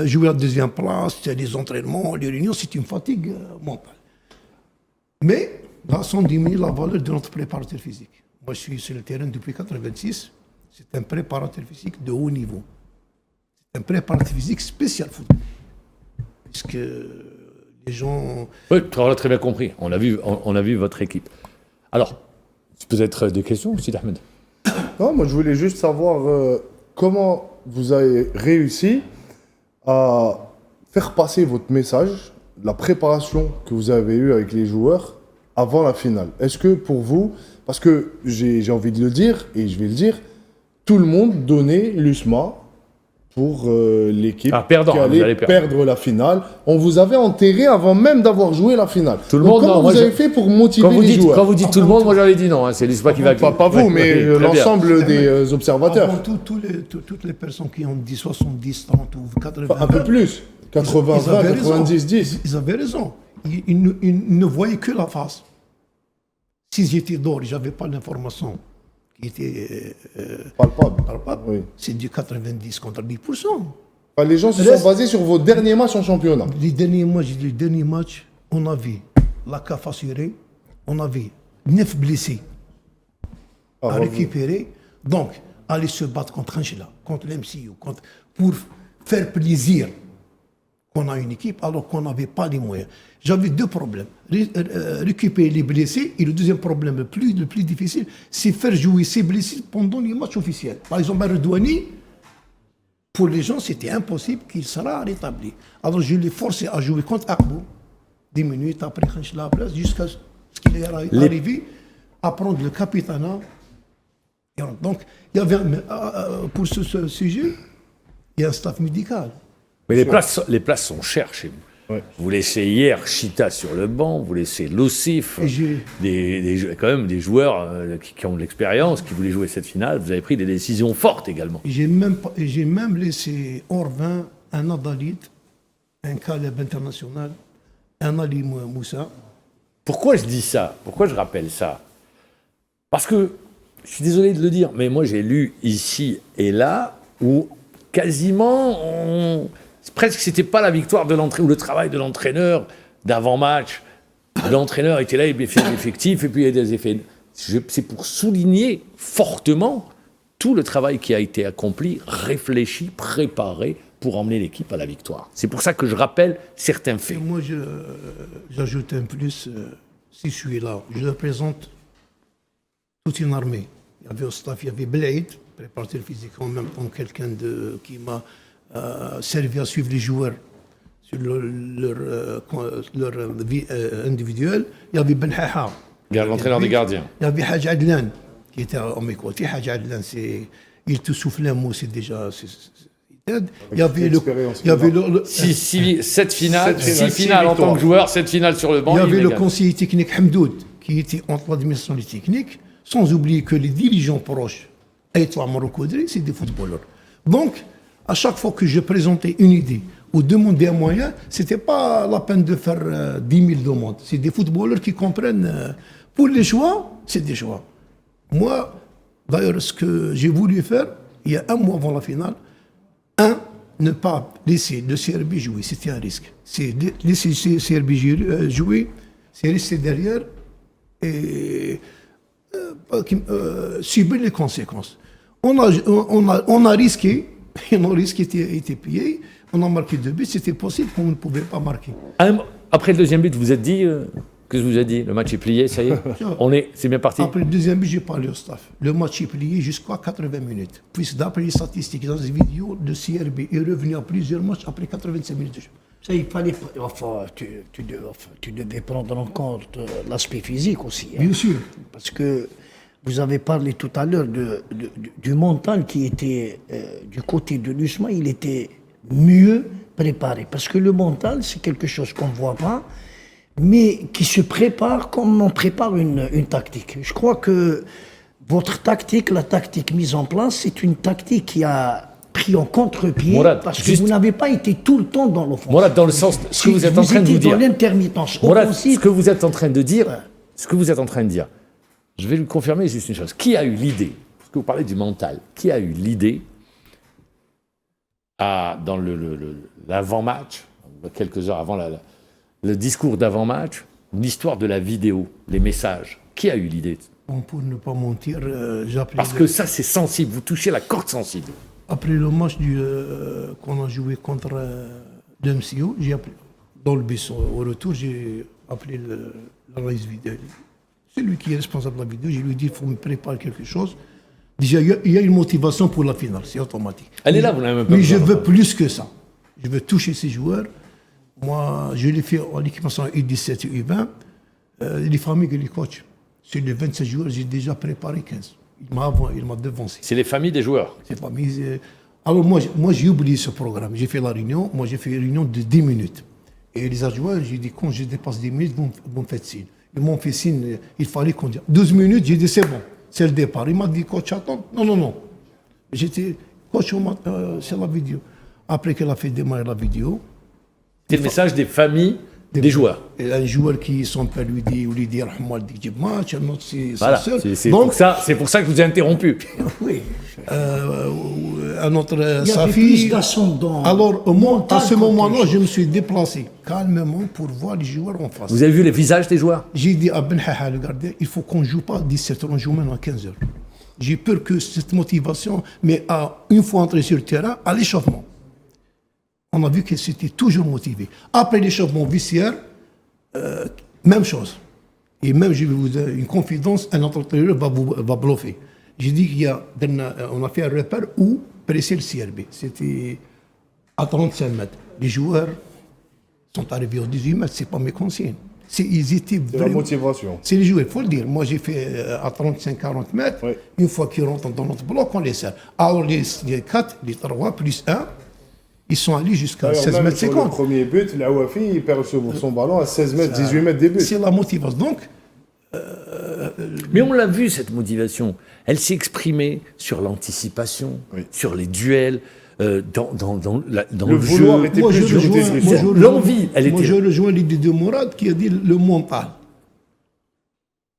jouer à la 2e place, les entraînements, les réunions, c'est une fatigue mentale. Mais là, sans diminuer la valeur de notre préparateur physique. Moi, je suis sur le terrain depuis 1986, c'est un préparateur physique de haut niveau. C'est un préparateur physique spécial football. Puisque les gens... Oui, on l'a très bien compris. On a vu votre équipe. Alors, peut-être des questions, Sid Ahmed? Non, moi je voulais juste savoir comment vous avez réussi à faire passer votre message, la préparation que vous avez eue avec les joueurs avant la finale. Est-ce que pour vous, parce que j'ai envie de le dire, et je vais le dire, tout le monde donnait l'USMA pour l'équipe qui allait perdre la finale. On vous avait enterré avant même d'avoir joué la finale. Tout le monde, comment vous avez fait pour motiver les joueurs? Quand vous dites tout le monde, moi j'avais dit non, c'est l'USMA qui va... Pas vous, mais l'ensemble des observateurs. Avant toutes les personnes qui ont dit 70, 30 ou 80... Un peu plus, 80, 20, 90, 10. Ils avaient raison. Ils ne voyaient que la face. Si j'étais d'or, je n'avais pas l'information qui était palpable. Oui. C'est du 90 contre 10%. Enfin, les gens se sont basés sur vos derniers matchs en championnat. Les derniers matchs, on avait la CAF assurée, on avait 9 blessés à récupérer. Donc, aller se battre contre Angela, contre l'MCU, pour faire plaisir qu'on a une équipe alors qu'on n'avait pas les moyens. J'avais 2 problèmes. Récupérer les blessés, et le deuxième problème, le plus difficile, c'est faire jouer ces blessés pendant les matchs officiels. Par exemple, à Redouani, pour les gens, c'était impossible qu'il sera rétabli. Alors je l'ai forcé à jouer contre Akbou. 10 minutes après, la place, jusqu'à ce qu'il est arrivé à prendre le capitanat. Et donc, il y avait, pour ce sujet, il y a un staff médical. Mais les places sont chères chez vous. Ouais. Vous laissez hier Chita sur le banc, vous laissez Lossif, quand même des joueurs qui ont de l'expérience, qui voulaient jouer cette finale. Vous avez pris des décisions fortes également. J'ai même laissé Orvin, un Adalid, un Caleb international, un Ali Moussa. Pourquoi je dis ça? Pourquoi je rappelle ça? Parce que, je suis désolé de le dire, mais moi j'ai lu ici et là où quasiment... Presque, c'était pas la victoire de l'entraîneur ou le travail de l'entraîneur d'avant-match. L'entraîneur était là, il fait l'effectif, et puis il y a des effets. C'est pour souligner fortement tout le travail qui a été accompli, réfléchi, préparé pour emmener l'équipe à la victoire. C'est pour ça que je rappelle certains faits. Et moi, j'ajoute un plus. Si je suis là, je représente toute une armée. Il y avait au staff, il y avait Blade, préparateur physique, en même temps quelqu'un qui m'a servi à suivre les joueurs sur leur vie individuelle. Il y avait Ben Haha, l'entraîneur des gardiens. Il y avait Haj Adlan, qui était à mes côtés. Haj Adlan, il te souffle un mot, c'est déjà... Il y avait sept finales en tant que joueur, 7 finales sur le banc. Il y avait le conseiller technique Hamdoud, qui était entre l'administration et les techniques, sans oublier que les dirigeants proches, Aïtoua Marocaudry, c'est des footballeurs. Donc, à chaque fois que je présentais une idée ou demandais un moyen, ce n'était pas la peine de faire 10 000 demandes. C'est des footballeurs qui comprennent. Pour les choix, c'est des choix. Moi, d'ailleurs, ce que j'ai voulu faire, il y a un mois avant la finale, ne pas laisser le CRB jouer, c'était un risque. C'est laisser le CRB jouer, c'est rester derrière et subir les conséquences. On a risqué. Nos risques étaient payés. On a marqué 2 buts. C'était possible qu'on ne pouvait pas marquer. Après le deuxième but, vous êtes dit que je vous ai dit, le match est plié, ça y est, c'est bien parti. Après le deuxième but, j'ai parlé au staff. Le match est plié jusqu'à 80 minutes. Puis d'après les statistiques dans les vidéos, le CRB est revenu à plusieurs matchs après 85 minutes de jeu. Ça, il fallait, tu devais prendre en compte l'aspect physique aussi. Hein. Bien sûr. Parce que vous avez parlé tout à l'heure du mental qui était du côté de l'USMA, il était mieux préparé. Parce que le mental, c'est quelque chose qu'on ne voit pas, mais qui se prépare comme on prépare une tactique. Je crois que votre tactique, la tactique mise en place, c'est une tactique qui a pris en contre-pied, Mourad, parce que vous n'avez pas été tout le temps dans l'offensive. Mourad, dans le sens, ce que vous êtes en train de vous dire. Dans l'intermittence. Mourad, ce que vous êtes en train de dire, je vais lui confirmer juste une chose. Qui a eu l'idée, parce que vous parlez du mental, qui a eu l'idée, dans l'avant-match, quelques heures avant le discours d'avant-match, l'histoire de la vidéo, les messages, qui a eu l'idée? Bon, pour ne pas mentir, j'appelais... Parce que ça, c'est sensible, vous touchez la corde sensible. Après le match qu'on a joué contre le MCO, j'ai appelé, dans le bus au retour, j'ai appelé l'analyse vidéo. C'est lui qui est responsable de la vidéo. Je lui ai dit, il faut me préparer quelque chose. Déjà, il y a une motivation pour la finale, c'est automatique. Elle est là, vous n'avez même pas. Mais je veux plus que ça. Je veux toucher ces joueurs. Moi, je l'ai fait en équipe nationale U17 et U20. Les familles et les coachs. Sur les 27 joueurs, j'ai déjà préparé 15. Il m'a devancé. C'est les familles des joueurs. Alors moi, j'ai oublié ce programme. J'ai fait la réunion. Moi, j'ai fait une réunion de 10 minutes. Et les adjoints, j'ai dit, quand je dépasse 10 minutes, vous me faites signe. Ils m'ont fait signe, il fallait qu'on dise 12 minutes, j'ai dit c'est bon, c'est le départ. Il m'a dit, coach, attends. Non. J'étais, coach, c'est la vidéo. Après qu'elle a fait démarrer la vidéo. C'est le message des familles des joueurs. Et un joueur qui, son père lui dit, Rahmal dit match, un autre, c'est voilà, sa sœur. C'est pour ça que je vous ai interrompu. Oui. Un autre, sa fille. Alors, à ce moment-là, je me suis déplacé calmement pour voir les joueurs en face. Vous avez vu les visages des joueurs? J'ai dit à Ben Haha, le gardien, il faut qu'on ne joue pas à 17h, on joue maintenant à 15h. J'ai peur que cette motivation, mais une fois entré sur le terrain, à l'échauffement, on a vu que c'était toujours motivé. Après l'échauffement viciaire, même chose. Et même, je vais vous donner une confidence, un entraîneur va bluffer. J'ai dit on a fait un repère où presser le CRB. C'était à 35 mètres. Les joueurs sont arrivés aux 18 mètres, c'est pas mes consignes. Ils étaient C'est la motivation. C'est les joueurs, il faut le dire. Moi, j'ai fait à 35-40 mètres. Oui. Une fois qu'ils rentrent dans notre bloc, on les sert. Alors, les 4, les 3 plus 1, ils sont allés jusqu'à 16 mètres 50. Sur le premier but, l'Aouafi, il perd son ballon à 16 mètres, 18 mètres des buts. C'est la motivation. Donc, Mais on l'a vu, cette motivation. Elle s'est exprimée sur l'anticipation, sur les duels, dans le vouloir jeu. était moi, plus je rejoins L'envie, elle était... Moi, je rejoins l'idée de Mourad qui a dit le mental.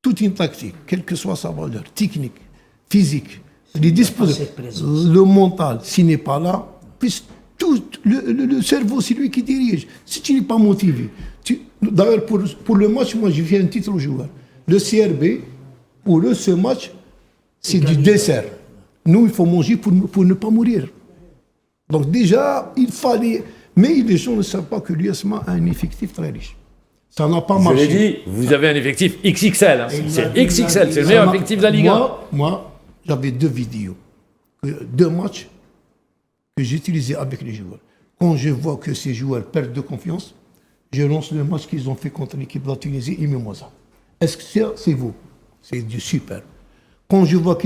Toute une tactique, quelle que soit sa valeur, technique, physique, les dispositions, le mental, s'il n'est pas là, puisque tout le cerveau, c'est lui qui dirige. Si tu n'es pas motivé, d'ailleurs, pour le match, moi, j'ai fait un titre aux joueurs. Le CRB, pour eux, ce match, c'est du dessert. Nous, il faut manger pour ne pas mourir. Donc déjà, il fallait... Mais les gens ne savent pas que l'USMA a un effectif très riche. Ça n'a pas marché. Je l'ai dit, vous avez un effectif XXL. Hein. C'est XXL, c'est le meilleur effectif de la Ligue 1. Moi, j'avais 2 vidéos, 2 matchs que j'utilisais avec les joueurs. Quand je vois que ces joueurs perdent de confiance, je lance le match qu'ils ont fait contre l'équipe de la Tunisie et mets-moi ça. Est-ce que c'est vous? C'est du super. Quand je vois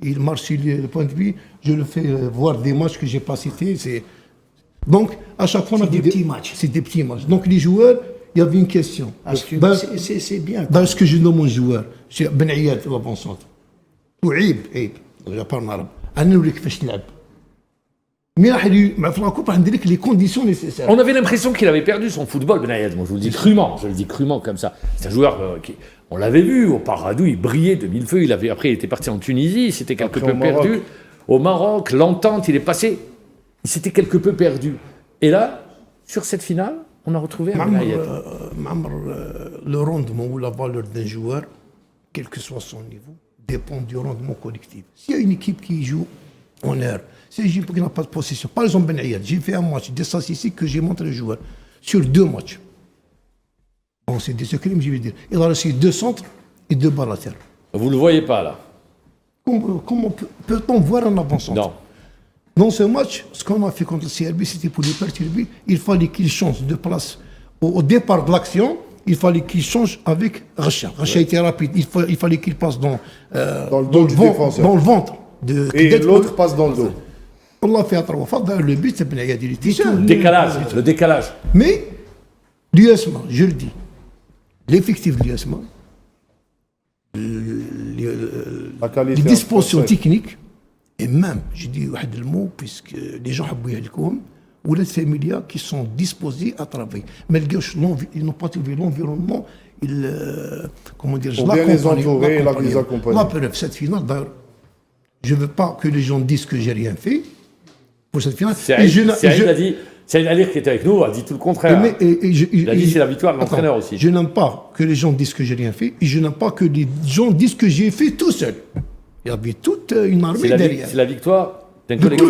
ils marchent sur le point de vue, je le fais voir des matchs que je n'ai pas cités. Donc, à chaque fois, on a des petits matchs. C'est des petits matchs. Donc, les joueurs, il y avait une question. C'est bien. Dans ce que je nomme un joueur, c'est Ben Ayad, l'avant-centre. وعيب je parle en arabe. أنا نوريك كيفاش نلعب. Mais في la coupe, on dirait que les conditions nécessaires. On avait l'impression qu'il avait perdu son football, Ben Ayed. Moi, je le dis crûment comme ça. C'est un joueur on l'avait vu au Paradou, il brillait de mille feux. Après, il était parti en Tunisie, il s'était quelque peu perdu. Au Maroc, l'entente, il est passé. Il s'était quelque peu perdu. Et là, sur cette finale, on a retrouvé un Ben Ayed. Le rendement ou la valeur d'un joueur, quel que soit son niveau, dépend du rendement collectif. S'il y a une équipe qui joue en air, c'est une équipe qui n'a pas de possession. Par exemple, Ben Ayed, j'ai fait un match des statistiques que j'ai montré aux joueurs sur 2 matchs. Bon, c'est des secrets, mais je vais dire. Il a reçu 2 centres et 2 balles à terre. Vous ne le voyez pas, là? Comment peut-on voir un avant-centre? Non. Dans ce match, ce qu'on a fait contre le CRB, c'était pour les perturber. Il fallait qu'il change de place. Au départ de l'action, il fallait qu'il change avec Racha. Racha était rapide. Il fallait qu'il passe dans le dos du défenseur. Dans le ventre. Et l'autre passe dans le dos. On l'a fait à 3 fois. D'ailleurs, le but, c'est Ben Ayed. Le décalage. Mais l'USMA, je le dis, l'effectif de l'USMA, les dispositions techniques, et même, je dis le mot, puisque les gens ou les familles qui sont disposés à travailler. Mais ils n'ont pas trouvé l'environnement, comment dire, pour bien les entourer et les accompagner. La preuve, cette finale, d'ailleurs, je ne veux pas que les gens disent que j'ai rien fait pour cette finale. Saïd Alir qui était avec nous a dit tout le contraire. Il a dit c'est la victoire de l'entraîneur aussi. Je n'aime pas que les gens disent que j'ai rien fait et je n'aime pas que les gens disent que j'ai fait tout seul. Il y avait toute une armée derrière. C'est la victoire d'un collectif.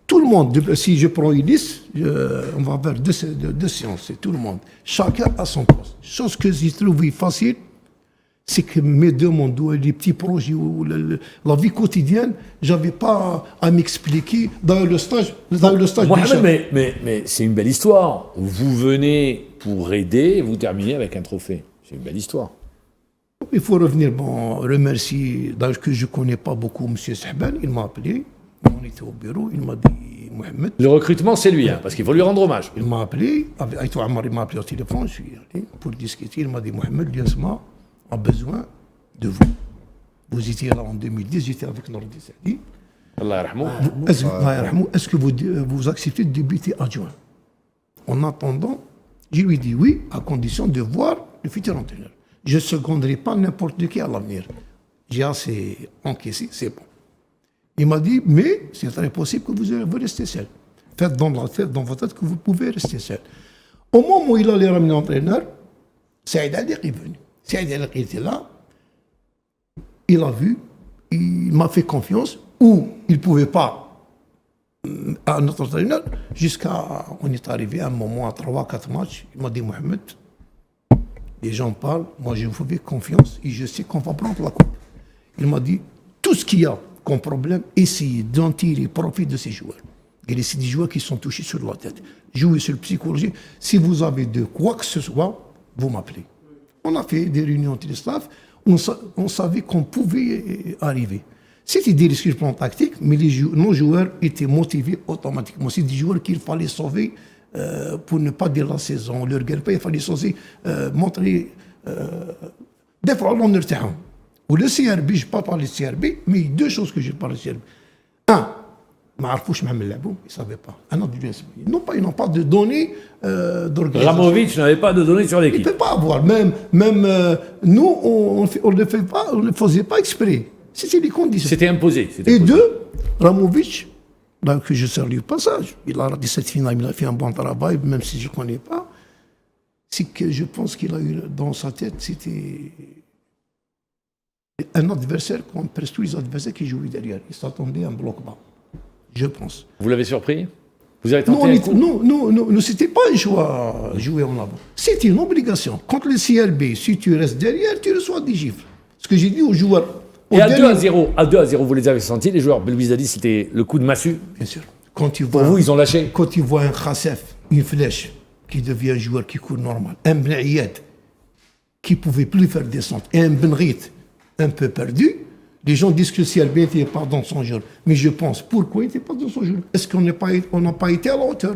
Tout le monde. Si je prends une liste, on va faire 2 séances. C'est tout le monde. Chacun à son poste. Chose que j'ai trouvé facile, c'est que mes demandes, les petits projets, ou la vie quotidienne, j'avais pas à m'expliquer dans le stage. Mohamed, mais c'est une belle histoire. Vous venez pour aider et vous terminez avec un trophée. C'est une belle histoire. Il faut revenir, remercier, d'ailleurs que je ne connais pas beaucoup, M. Sahban, il m'a appelé, on était au bureau, il m'a dit, Mohamed... Le recrutement, c'est lui, parce qu'il faut lui rendre hommage. Il m'a appelé, il m'a appelé au téléphone, je suis allé pour discuter, il m'a dit, Mohamed, l'USMA a besoin de vous. Vous étiez là en 2010, j'étais avec Nordi Sadi. Allah yarhamou. Est-ce que vous acceptez de débuter adjoint? En attendant, je lui dis oui, à condition de voir le futur entraîneur. Je ne seconderai pas n'importe qui à l'avenir. J'ai assez encaissé, c'est bon. Il m'a dit, mais c'est très possible que vous restez seul. Faites dans votre tête que vous pouvez rester seul. Au moment où il allait ramener l'entraîneur, Saïd Alir est venu. Saïd Alir était là, il a vu, il m'a fait confiance, ou il ne pouvait pas à notre entraîneur, on est arrivé à un moment à 3-4 matchs, il m'a dit, Mohamed, les gens parlent, moi je vous fais confiance et je sais qu'on va prendre la coupe. Il m'a dit, tout ce qu'il y a comme problème, essayer d'en tirer profit de ces joueurs. Et c'est des joueurs qui sont touchés sur la tête. Jouer sur le psychologie. Si vous avez de quoi que ce soit, vous m'appelez. On a fait des réunions entre les staffs, on savait qu'on pouvait arriver. C'était des risques sur le plan tactique, mais nos joueurs étaient motivés automatiquement. C'est des joueurs qu'il fallait sauver pour ne pas dire la saison. Leur gagne-pain, il fallait sauver, montrer des fois on نرتاحوا. Ou le CRB, je ne pas parler de CRB, mais il y a deux choses que je parle de CRB. Un, ما عرفوش مع نلعبوا, ils ne savaient pas. Ils n'ont pas de données d'organisation. Ramovic n'avait pas de données sur l'équipe. Il ne peut pas avoir. Même nous, on ne le faisait pas exprès. C'était les conditions. C'était imposé. Et deux, Ramovic, que je salue au passage, il a raté cette finale, il a fait un bon travail, même si je ne connais pas. C'est que je pense qu'il a eu dans sa tête, c'était un adversaire comme presque tous les adversaires qui jouaient derrière. Il s'attendait à un bloc bas. Je pense. Vous l'avez surpris? Vous avez tenté un coup? Non, c'était pas un choix jouer en avant. C'était une obligation. Contre le CRB, si tu restes derrière, tu reçois des gifles. Ce que j'ai dit aux joueurs. Et à 2-0, vous les avez sentis, les joueurs? Belouizdadi, c'était le coup de massue? Bien sûr. Quand tu Pour vois, vous, ils ont lâché? Quand tu vois un Khassef, une flèche, qui devient un joueur qui court normal, un Ben Ayad, qui ne pouvait plus faire descente, et un Ben Rit, un peu perdu, les gens disent que le CRB n'était pas dans son jeu. Mais je pense, pourquoi il n'était pas dans son jeu? Est-ce qu'on n'a pas été à la hauteur?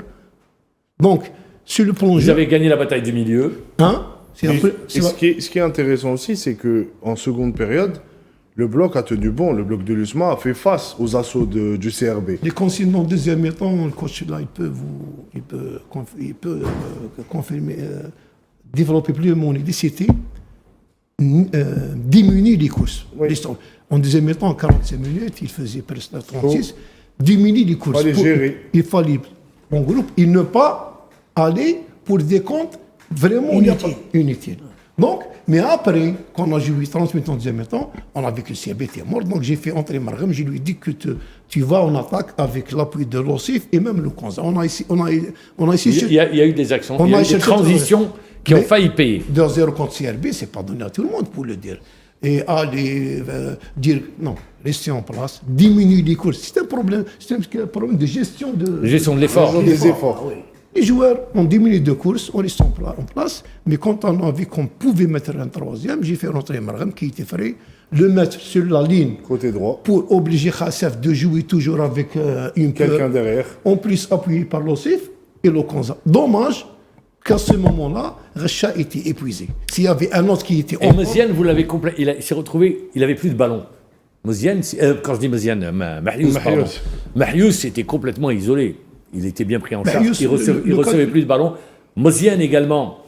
Donc, sur le plan Vous avez gagné la bataille du milieu. Hein? Ce qui est intéressant aussi, c'est qu'en seconde période, le bloc a tenu bon. Le bloc de l'USMA a fait face aux assauts du CRB. Les consignes en deuxième temps, le coach là, il peut confirmer, développer plus mon idée, c'était diminuer les courses. Oui. En deuxième temps, en 45 minutes, il faisait presque 36. Diminuer les courses. Il fallait gérer. Il fallait, en groupe, et ne pas aller pour des comptes vraiment inutiles. Donc, mais après, quand on a joué 30 minutes en deuxième temps, on a vu que le CRB était mort. Donc, j'ai fait entrer Marham. Je lui ai dit que tu vas en attaque avec l'appui de l'OSIF et même le Konza. On a essayé. Il y a eu des actions, il y a eu des transitions qui ont failli payer. 2-0 contre CRB, c'est pas donné à tout le monde pour le dire. Et aller dire non, restez en place, diminuer les courses. C'est un problème de gestion de l'effort. Des efforts. Oui. Les joueurs ont diminué de courses, on reste en place, mais quand on a vu qu'on pouvait mettre un troisième, j'ai fait rentrer Marham qui était frais, le mettre sur la ligne Côté droit. pour obliger Khassef de jouer toujours avec Quelqu'un derrière. En plus appuyé par l'OSIF et le Konza. Dommage qu'à ce moment-là, Recha était épuisé. S'il y avait un autre qui était en Moziane, vous l'avez complet. Il s'est retrouvé, il n'avait plus de ballon. Moziane, quand je dis Moziane, Mahious était complètement isolé. Il était bien pris en charge. Il recevait plus de ballon. Moziane également,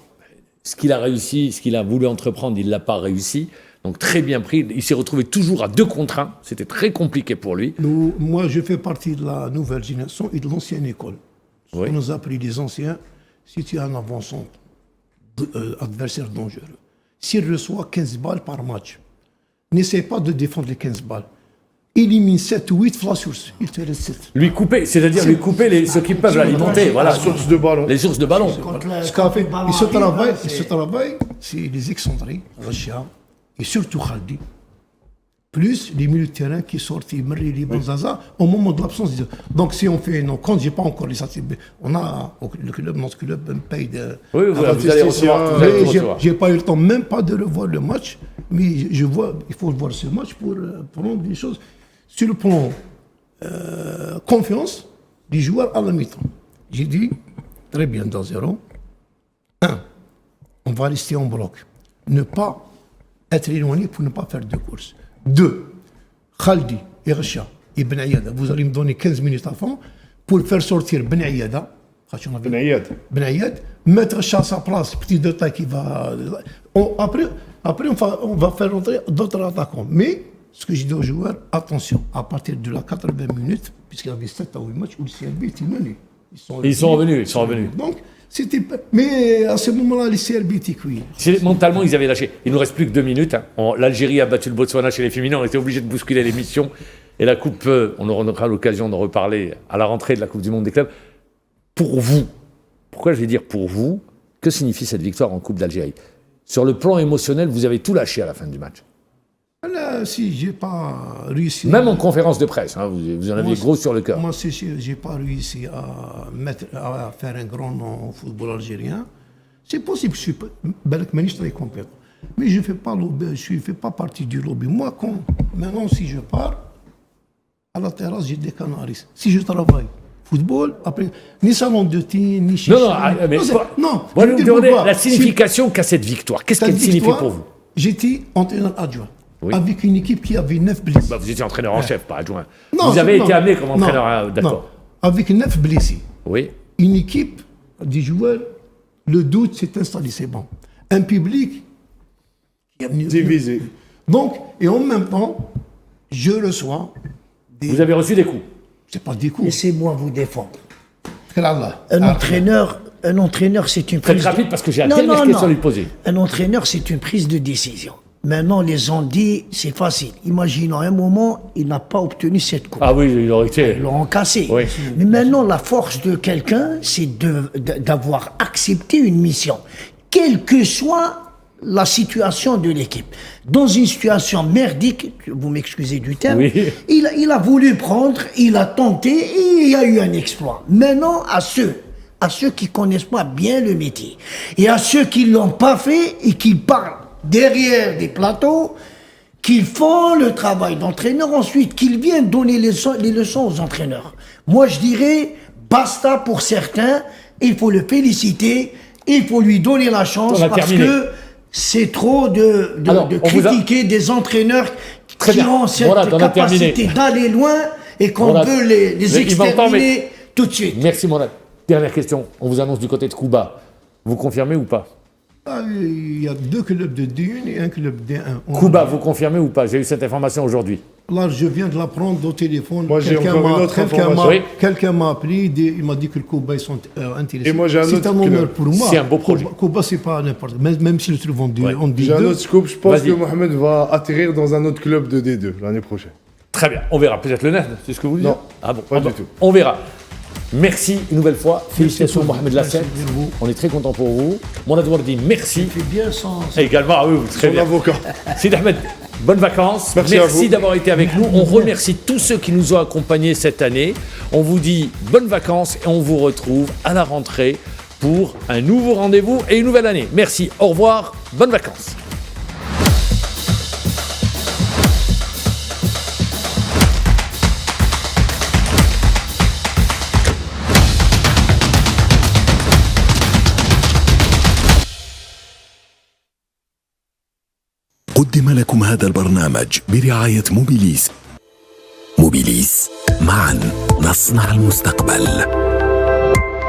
ce qu'il a réussi, ce qu'il a voulu entreprendre, il ne l'a pas réussi. Donc très bien pris. Il s'est retrouvé toujours à 2 contre 1. C'était très compliqué pour lui. Moi, je fais partie de la nouvelle génération et de l'ancienne école. Oui. On nous a appris les anciens. Si tu as un avançant adversaire dangereux, s'il reçoit 15 balles par match, n'essaie pas de défendre les 15 balles. Élimine 7 ou 8 fois sur il te reste 7. Lui couper, c'est-à-dire lui couper ceux qui peuvent l'alimenter. Voilà. Les sources de ballon. Les sources de ballon. Ce travail, c'est les excentrés, Rachia, et surtout Khaldi, plus les milieux de terrain qui sortent, Mri, les Banzaza, au moment de l'absence. Donc si on fait, quand j'ai pas encore les statistiques, on a, notre club me paye de... Oui, vous allez recevoir. J'ai pas eu le temps, même pas de revoir le match, mais il faut voir ce match pour prendre des choses. Sur le plan confiance des joueurs à la mi-temps. J'ai dit, très bien, 2-0. 1, on va rester en bloc. Ne pas être éloigné pour ne pas faire de course. 2, Khaldi et Recha et Ben Ayada, vous allez me donner 15 minutes avant pour faire sortir Ben Ayada. Ben Ayad, mettre Recha à sa place, petit détail qui va... Après on va faire rentrer d'autres attaquants. Mais, ce que je dis aux joueurs, attention, à partir de la 80 minutes, puisqu'il y avait 7 à 8 matchs où le CRB était mené. Ils sont revenus. Donc, mais à ce moment-là, les CRB étaient cuits. Mentalement, ils avaient lâché. Il nous reste plus que 2 minutes. L'Algérie a battu le Botswana chez les féminins. On était obligé de bousculer l'émission. Et la Coupe, on aura l'occasion d'en reparler à la rentrée de la Coupe du Monde des clubs. Pour vous, pourquoi je vais dire pour vous, que signifie cette victoire en Coupe d'Algérie? Sur le plan émotionnel, vous avez tout lâché à la fin du match. Là, si j'ai pas réussi... Même en conférence de presse, hein, vous en aviez gros sur le cœur. Moi, si j'ai pas réussi à faire un grand nom au football algérien, c'est possible, je suis pas très compétent. Mais je ne fais pas partie du lobby. Moi, maintenant, si je pars, à la terrasse, j'ai des canaris. Si je travaille, football, après, ni salon de thé, ni chicha. Non, vous me demandez la signification qu'a cette victoire. Qu'est-ce qu'elle signifie pour vous? J'étais entraîneur adjoint. Oui. Avec une équipe qui avait 9 blessés. Vous étiez entraîneur en chef, pas adjoint. Vous avez été amené comme entraîneur, d'accord. Avec 9 blessés. Oui. Une équipe, des joueurs, le doute s'est installé, c'est bon. Un public qui a divisé. Donc, et en même temps, je reçois des... Vous avez reçu des coups? C'est pas des coups. Laissez-moi vous défendre. Un entraîneur, c'est une prise... Très rapide, parce que j'ai la dernière question à lui poser. Un entraîneur, c'est une prise de décision. Maintenant, les ondits, c'est facile. Imaginons un moment, il n'a pas obtenu cette coupe. Ah oui, il aurait été... Ils l'ont cassé. Oui. Mais maintenant, la force de quelqu'un, c'est d'avoir accepté une mission, quelle que soit la situation de l'équipe. Dans une situation merdique, vous m'excusez du terme, oui. il a voulu prendre, il a tenté et il y a eu un exploit. Maintenant, à ceux qui connaissent pas bien le métier et à ceux qui l'ont pas fait et qui parlent derrière des plateaux, qu'ils font le travail d'entraîneur, ensuite qu'ils viennent donner les leçons aux entraîneurs. Moi, je dirais, basta pour certains, il faut le féliciter, il faut lui donner la chance, parce que c'est trop de critiquer des entraîneurs qui ont cette capacité d'aller loin et qu'on veut les exterminer tout de suite. Merci, Mourad. Dernière question, on vous annonce du côté de Kouba. Vous confirmez ou pas? Il y a 2 clubs de D1 et un club D1. Kouba, vous confirmez ou pas? J'ai eu cette information aujourd'hui. Là, je viens de l'apprendre au téléphone. Moi, j'ai encore une autre information. Quelqu'un m'a appelé, il m'a dit que le Kouba, ils sont intéressés. Et moi, j'ai un autre C'est un honneur pour moi. C'est un beau projet. Kouba, c'est pas n'importe quoi. Même s'il se trouve en D2. J'ai un autre scoop. Je pense que Mohamed va atterrir dans un autre club de D2 l'année prochaine. Très bien. On verra. Peut-être le NEF, c'est ce que vous dites? Non. Ah bon, pas du tout. On verra. Merci une nouvelle fois. Félicitations Mohamed Lasset. On est très content pour vous. Mourad Wardi, merci. Il fait bien sans... Également, ah oui, très bien. Avocat. Sid Ahmed, bonnes vacances. Merci d'avoir été avec nous. On remercie tous ceux qui nous ont accompagnés cette année. On vous dit bonnes vacances et on vous retrouve à la rentrée pour un nouveau rendez-vous et une nouvelle année. Merci, au revoir, bonnes vacances. قدم لكم هذا البرنامج برعاية موبيليس. موبيليس، معا نصنع المستقبل.